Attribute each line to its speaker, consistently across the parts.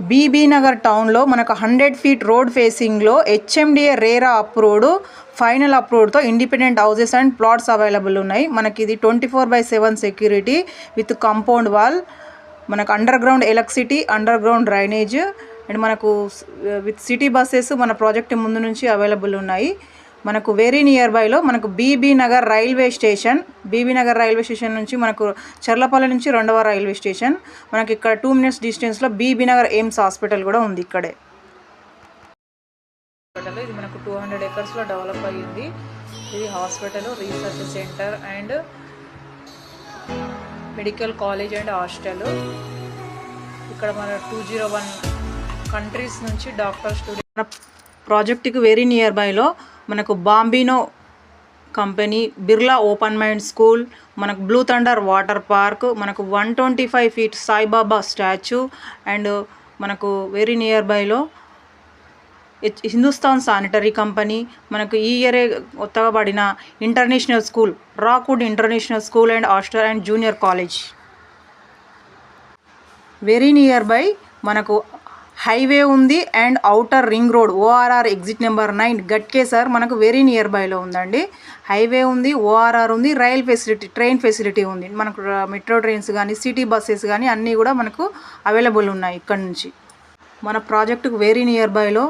Speaker 1: BB Nagar టౌన్లో మనకు 100 feet road ఫేసింగ్లో హెచ్ఎండిఏ రేరా అప్రూవ్డ్ ఫైనల్ అప్రూవ్డ్తో independent houses and plots available ఉన్నాయి. మనకి ఇది 24/7 సెక్యూరిటీ విత్ కాంపౌండ్ వాల్, మనకు underground electricity, underground drainage and మనకు విత్ సిటీ బస్సెస్ మన ప్రాజెక్ట్ ముందు నుంచి అవైలబుల్ ఉన్నాయి. మనకు వెరీ నియర్ బైలో మనకు బీబీ నగర్ రైల్వే స్టేషన్ నుంచి మనకు చర్లపల్లి నుంచి 2వ రైల్వే స్టేషన్. మనకి ఇక్కడ 2 minutes డిస్టెన్స్లో బీబీ నగర్ ఎయిమ్స్ హాస్పిటల్ కూడా ఉంది ఇక్కడే. ఇది మనకు 200 acresలో డెవలప్ అయ్యింది. ఇది hospital, research centre and medical college and hostel. ఇక్కడ మన 201 కంట్రీస్ నుంచి డాక్టర్ స్టూడెంట్. మన ప్రాజెక్ట్కి వెరీ నియర్ బైలో మనకు Bambino company, Birla open mind school, మనకు బ్లూ థండర్ వాటర్ పార్క్, మనకు 125 feet సాయిబాబా స్టాచ్యూ అండ్ మనకు వెరీ నియర్ బైలో హిందుస్థాన్ శానిటరీ కంపెనీ, మనకు ఈ ఇయరే కొత్తగా పడిన international school, Rockwood international school and hostel and junior college. Very near by మనకు హైవే ఉంది and outer ring road ORR exit number 9 Ghatkesar మనకు వెరీ నియర్ బైలో ఉందండి. హైవే ఉంది, ఓఆర్ఆర్ ఉంది, రైల్ ఫెసిలిటీ, ట్రైన్ ఫెసిలిటీ ఉంది. మనకు మెట్రో ట్రైన్స్ కానీ city buses కానీ అన్నీ కూడా మనకు అవైలబుల్ ఉన్నాయి ఇక్కడ నుంచి. మన ప్రాజెక్టుకు వెరీ నియర్ బైలో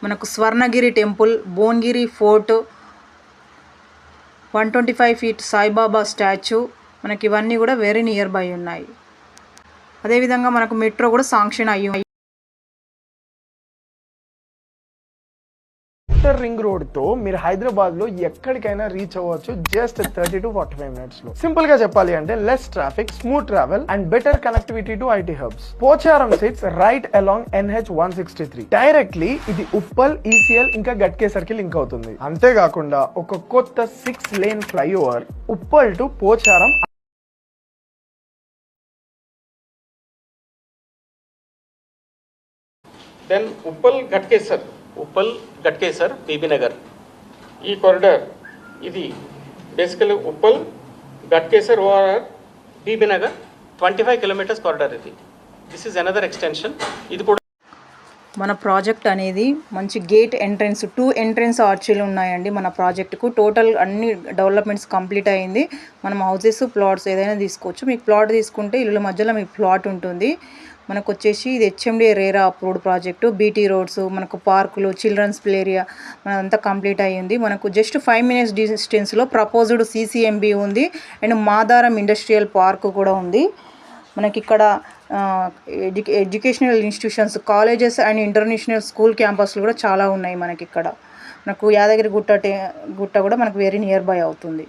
Speaker 1: మనకు Swarnagiri temple, Bhuvanagiri fort, 125 feet Saibaba statue, మనకి ఇవన్నీ కూడా వెరీ నియర్ బై ఉన్నాయి. అదేవిధంగా మనకు మెట్రో కూడా శాంక్షన్ అయ్యి
Speaker 2: రింగ్ రోడ్ తో మీరు హైదరాబాద్ లో ఎక్కడికైనా రీచ్ అవ్వచ్చు జస్ట్ 30 to 45 minutes లో. సింపుల్ గా చెప్పాలి అంటే less traffic, smooth travel and better connectivity to IT hubs. Pocharam sits right along NH 163. Directly ఇది ఉప్పల్, ECL ఇంకా గట్కేసర్ కి లింక్ అవుతుంది. అంతేకాకుండా ఒక కొత్త 6-lane flyover Uppal to Pocharam,
Speaker 3: then Uppal Ghatkesar Bibi Nagar ఈ కారిడార్. ఇది basically Uppal Ghatkesar ORR Bibi Nagar 25 kilometers corridor. This is another extension. ఇది కూడా
Speaker 1: మన ప్రాజెక్ట్ అనేది మంచి గేట్ ఎంట్రన్స్, 2 entrance ఆర్చీలు ఉన్నాయండి మన ప్రాజెక్టుకు. టోటల్ అన్ని డెవలప్మెంట్స్ కంప్లీట్ అయ్యింది. మనం హౌసెస్, ప్లాట్స్ ఏదైనా తీసుకోవచ్చు. మీకు ప్లాట్ తీసుకుంటే ఇల్లు మధ్యలో మీకు ప్లాట్ ఉంటుంది. మనకు వచ్చేసి ఇది HMDA RERA approved project. BT roads, మనకు పార్కులు, చిల్డ్రన్స్ ప్లే ఏరియా మనదంతా కంప్లీట్ అయ్యింది. మనకు జస్ట్ 5 minutes డిస్టెన్స్లో ప్రపోజ్డ్ CCMB ఉంది అండ్ మాదారం ఇండస్ట్రియల్ పార్క్ కూడా ఉంది. మనకి ఇక్కడ educational institutions, colleges and international school క్యాంపస్లు కూడా చాలా ఉన్నాయి మనకి ఇక్కడ. మనకు యాదగిరి గుట్ట కూడా మనకు వెరీ నియర్ బై అవుతుంది.